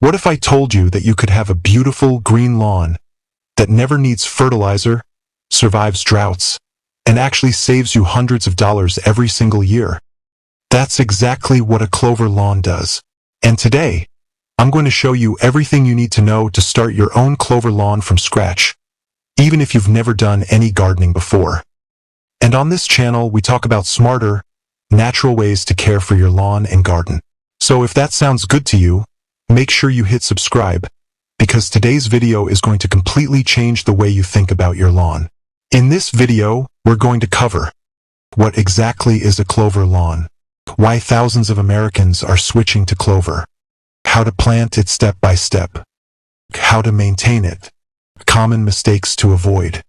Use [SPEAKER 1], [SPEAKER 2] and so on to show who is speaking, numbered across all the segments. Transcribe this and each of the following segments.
[SPEAKER 1] What if I told you that you could have a beautiful green lawn that never needs fertilizer, survives droughts, and actually saves you hundreds of dollars every single year? That's exactly what a Clover lawn does. And today, I'm going to show you everything you need to know to start your own Clover lawn from scratch, even if you've never done any gardening before. And on this channel, we talk about smarter, natural ways to care for your lawn and garden. So if that sounds good to you, make sure you hit subscribe, because today's video is going to completely change the way you think about your lawn. In this video, we're going to cover what exactly is a Clover lawn, why thousands of Americans are switching to Clover, how to plant it step by step, how to maintain it, common mistakes to avoid,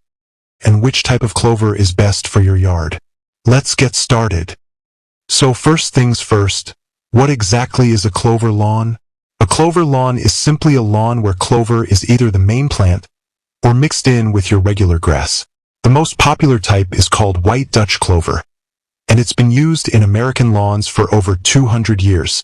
[SPEAKER 1] and which type of clover is best for your yard. Let's get started. So first things first, what exactly is a Clover lawn? A Clover lawn is simply a lawn where clover is either the main plant or mixed in with your regular grass. The most popular type is called white Dutch clover, and it's been used in American lawns for over 200 years.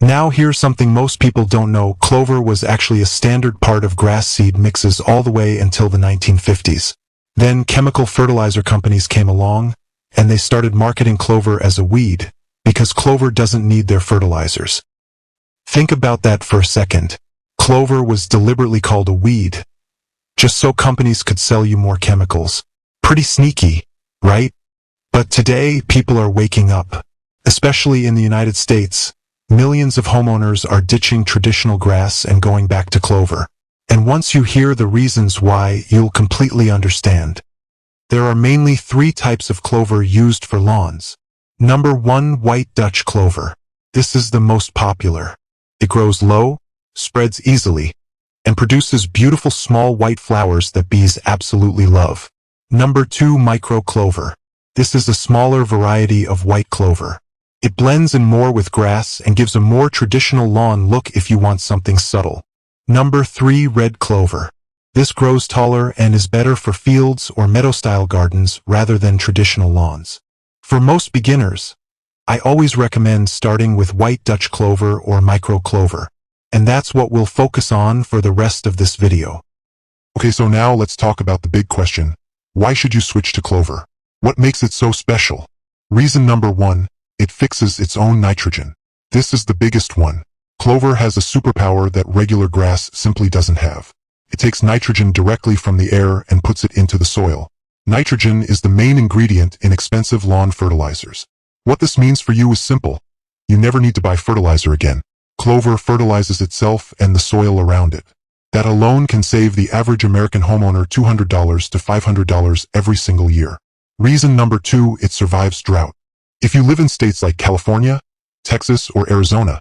[SPEAKER 1] Now here's something most people don't know. Clover was actually a standard part of grass seed mixes all the way until the 1950s. Then chemical fertilizer companies came along, and they started marketing clover as a weed, because clover doesn't need their fertilizers. Think about that for a second. Clover was deliberately called a weed, just so companies could sell you more chemicals. Pretty sneaky, right? But today, people are waking up. Especially in the United States, millions of homeowners are ditching traditional grass and going back to clover. And once you hear the reasons why, you'll completely understand. There are mainly three types of clover used for lawns. Number 1, white Dutch clover. This is the most popular. It grows low, spreads easily, and produces beautiful small white flowers that bees absolutely love. Number 2, micro clover. This is a smaller variety of white clover. It blends in more with grass and gives a more traditional lawn look if you want something subtle. Number 3, red clover. This grows taller and is better for fields or meadow-style gardens rather than traditional lawns. For most beginners, I always recommend starting with white Dutch clover or micro clover, and that's what we'll focus on for the rest of this video.
[SPEAKER 2] Okay, so now let's talk about the big question. Why should you switch to clover? What makes it so special? Reason number 1, it fixes its own nitrogen. This is the biggest one. Clover has a superpower that regular grass simply doesn't have. It takes nitrogen directly from the air and puts it into the soil. Nitrogen is the main ingredient in expensive lawn fertilizers. What this means for you is simple. You never need to buy fertilizer again. Clover fertilizes itself and the soil around it. That alone can save the average American homeowner $200 to $500 every single year. Reason number 2, it survives drought. If you live in states like California, Texas, or Arizona,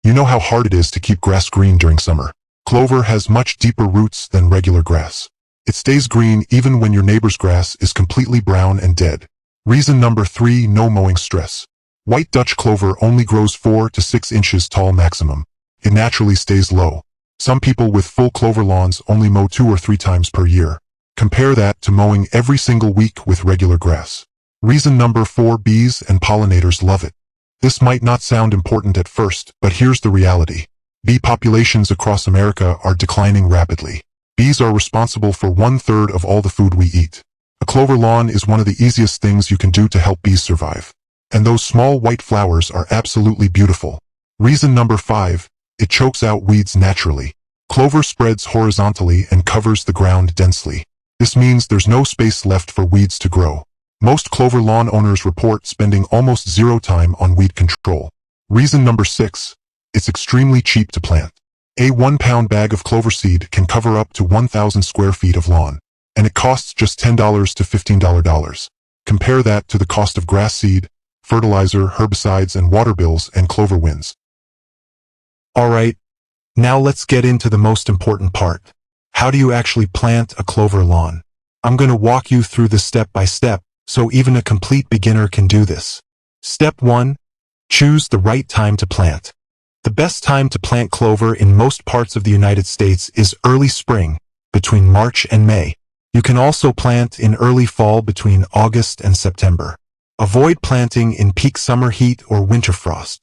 [SPEAKER 2] you know how hard it is to keep grass green during summer. Clover has much deeper roots than regular grass. It stays green even when your neighbor's grass is completely brown and dead. Reason number 3, no mowing stress. White Dutch clover only grows 4 to 6 inches tall maximum. It naturally stays low. Some people with full clover lawns only mow 2 or 3 times per year. Compare that to mowing every single week with regular grass. Reason number 4, bees and pollinators love it. This might not sound important at first, but here's the reality. Bee populations across America are declining rapidly. Bees are responsible for 1/3 of all the food we eat. A clover lawn is one of the easiest things you can do to help bees survive. And those small white flowers are absolutely beautiful. Reason number 5, it chokes out weeds naturally. Clover spreads horizontally and covers the ground densely. This means there's no space left for weeds to grow. Most clover lawn owners report spending almost zero time on weed control. Reason number 6, it's extremely cheap to plant. A 1-pound bag of clover seed can cover up to 1,000 square feet of lawn, and it costs just $10 to $15. Compare that to the cost of grass seed, fertilizer, herbicides, and water bills, and clover wins.
[SPEAKER 1] Alright, now let's get into the most important part. How do you actually plant a clover lawn? I'm going to walk you through this step by step, so even a complete beginner can do this. Step 1, choose the right time to plant. The best time to plant clover in most parts of the United States is early spring, between March and May. You can also plant in early fall between August and September. Avoid planting in peak summer heat or winter frost.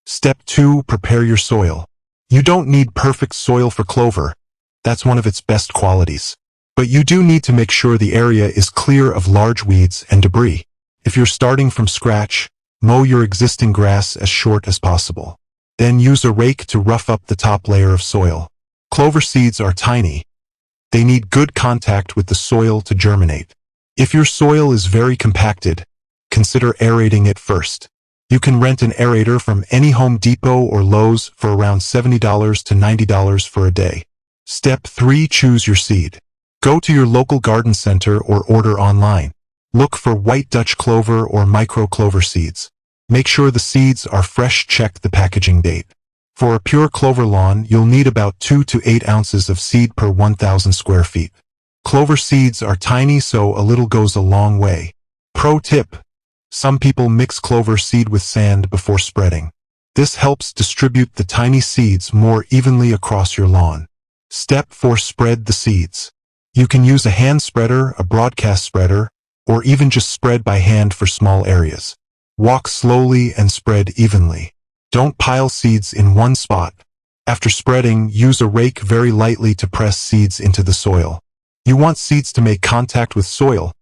[SPEAKER 1] Step 2, prepare your soil. You don't need perfect soil for clover. That's one of its best qualities. But you do need to make sure the area is clear of large weeds and debris. If you're starting from scratch, mow your existing grass as short as possible. Then use a rake to rough up the top layer of soil. Clover seeds are tiny. They need good contact with the soil to germinate. If your soil is very compacted, consider aerating it first. You can rent an aerator from any Home Depot or Lowe's for around $70 to $90 for a day. Step 3. Choose your seed. Go to your local garden center or order online. Look for white Dutch clover or micro clover seeds. Make sure the seeds are fresh. Check the packaging date. For a pure clover lawn, you'll need about 2 to 8 ounces of seed per 1,000 square feet. Clover seeds are tiny, so a little goes a long way. Pro tip: some people mix clover seed with sand before spreading. This helps distribute the tiny seeds more evenly across your lawn. Step 4. Spread the seeds. You can use a hand spreader, a broadcast spreader, or even just spread by hand for small areas. Walk slowly and spread evenly. Don't pile seeds in one spot. After spreading, use a rake very lightly to press seeds into the soil. You want seeds to make contact with soil,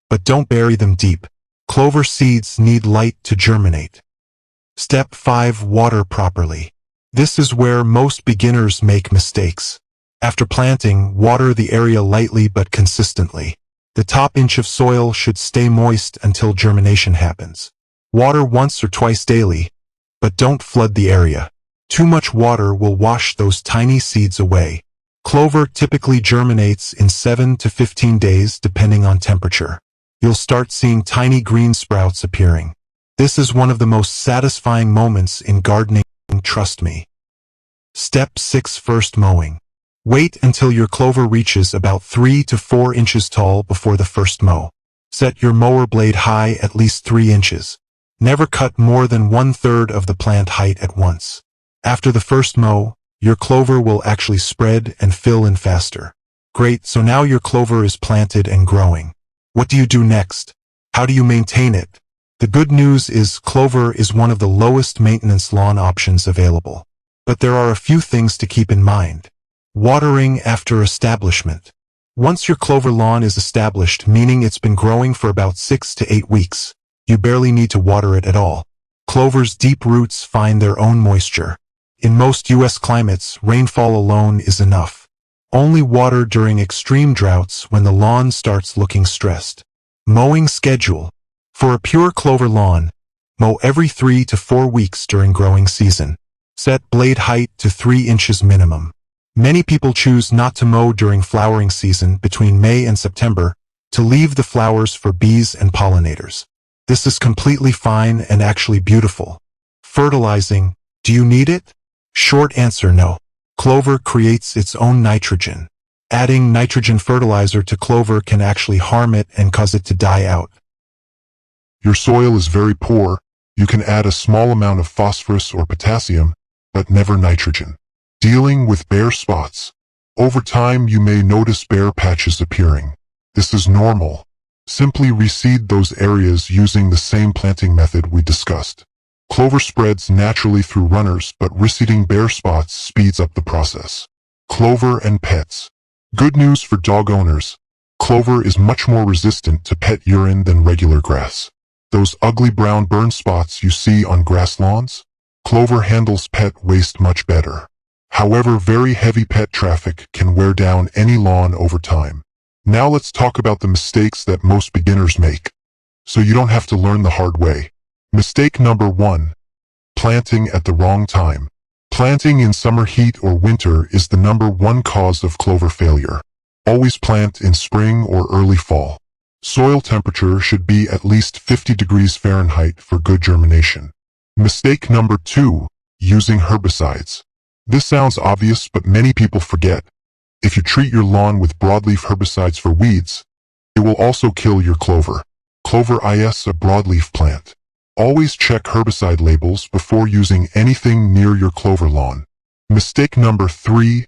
[SPEAKER 1] but don't bury them deep. Clover seeds need light to germinate. Step 5. Water properly. This is where most beginners make mistakes. After planting, water the area lightly but consistently. The top inch of soil should stay moist until germination happens. Water once or twice daily, but don't flood the area. Too much water will wash those tiny seeds away. Clover typically germinates in 7 to 15 days depending on temperature. You'll start seeing tiny green sprouts appearing. This is one of the most satisfying moments in gardening, trust me. Step 6. First mowing. Wait until your clover reaches about 3 to 4 inches tall before the first mow. Set your mower blade high at least 3 inches. Never cut more than 1/3 of the plant height at once. After the first mow, your clover will actually spread and fill in faster. Great, so now your clover is planted and growing. What do you do next? How do you maintain it? The good news is clover is one of the lowest maintenance lawn options available. But there are a few things to keep in mind. Watering after establishment. Once your clover lawn is established, meaning it's been growing for about 6 to 8 weeks, you barely need to water it at all. Clover's deep roots find their own moisture. In most U.S. climates, rainfall alone is enough. Only water during extreme droughts when the lawn starts looking stressed. Mowing schedule. For a pure clover lawn, mow every 3 to 4 weeks during growing season. Set blade height to 3 inches minimum. Many people choose not to mow during flowering season between May and September to leave the flowers for bees and pollinators. This is completely fine and actually beautiful. Fertilizing. Do you need it? Short answer: no. Clover creates its own nitrogen. Adding nitrogen fertilizer to clover can actually harm it and cause it to die out.
[SPEAKER 2] Your soil is very poor. You can add a small amount of phosphorus or potassium, but never nitrogen. Dealing with bare spots. Over time, you may notice bare patches appearing. This is normal. Simply reseed those areas using the same planting method we discussed. Clover spreads naturally through runners, but reseeding bare spots speeds up the process. Clover and pets. Good news for dog owners. Clover is much more resistant to pet urine than regular grass. Those ugly brown burn spots you see on grass lawns? Clover handles pet waste much better. However, very heavy pet traffic can wear down any lawn over time. Now let's talk about the mistakes that most beginners make, so you don't have to learn the hard way. Mistake number 1. Planting at the wrong time. Planting in summer heat or winter is the number 1 cause of clover failure. Always plant in spring or early fall. Soil temperature should be at least 50 degrees Fahrenheit for good germination. Mistake number 2. Using herbicides. This sounds obvious, but many people forget. If you treat your lawn with broadleaf herbicides for weeds, it will also kill your clover. Clover is a broadleaf plant. Always check herbicide labels before using anything near your clover lawn. Mistake number 3.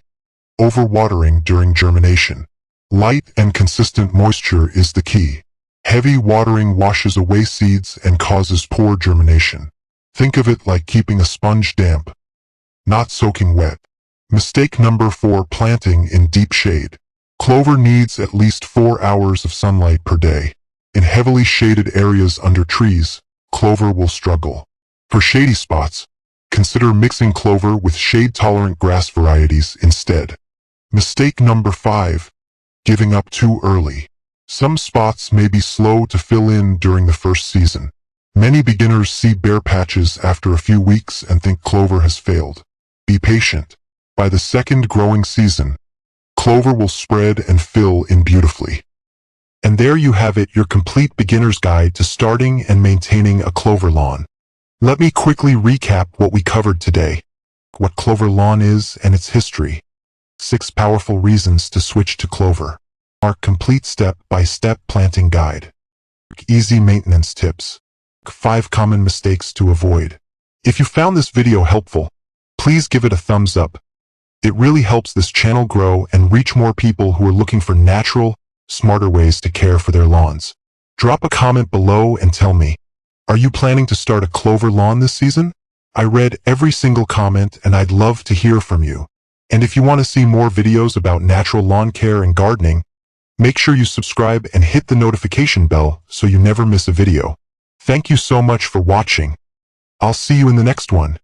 [SPEAKER 2] Overwatering during germination. Light and consistent moisture is the key. Heavy watering washes away seeds and causes poor germination. Think of it like keeping a sponge damp, not soaking wet. Mistake number 4, planting in deep shade. Clover needs at least 4 hours of sunlight per day. In heavily shaded areas under trees, clover will struggle. For shady spots, consider mixing clover with shade-tolerant grass varieties instead. Mistake number 5, giving up too early. Some spots may be slow to fill in during the first season. Many beginners see bare patches after a few weeks and think clover has failed. Be patient. By the second growing season, clover will spread and fill in beautifully. And there you have it, your complete beginner's guide to starting and maintaining a clover lawn. Let me quickly recap what we covered today. What clover lawn is and its history. 6 powerful reasons to switch to clover. Our complete step-by-step planting guide. Easy maintenance tips. 5 common mistakes to avoid. If you found this video helpful, please give it a thumbs up. It really helps this channel grow and reach more people who are looking for natural, smarter ways to care for their lawns. Drop a comment below and tell me, are you planning to start a clover lawn this season? I read every single comment and I'd love to hear from you. And if you want to see more videos about natural lawn care and gardening, make sure you subscribe and hit the notification bell so you never miss a video. Thank you so much for watching. I'll see you in the next one.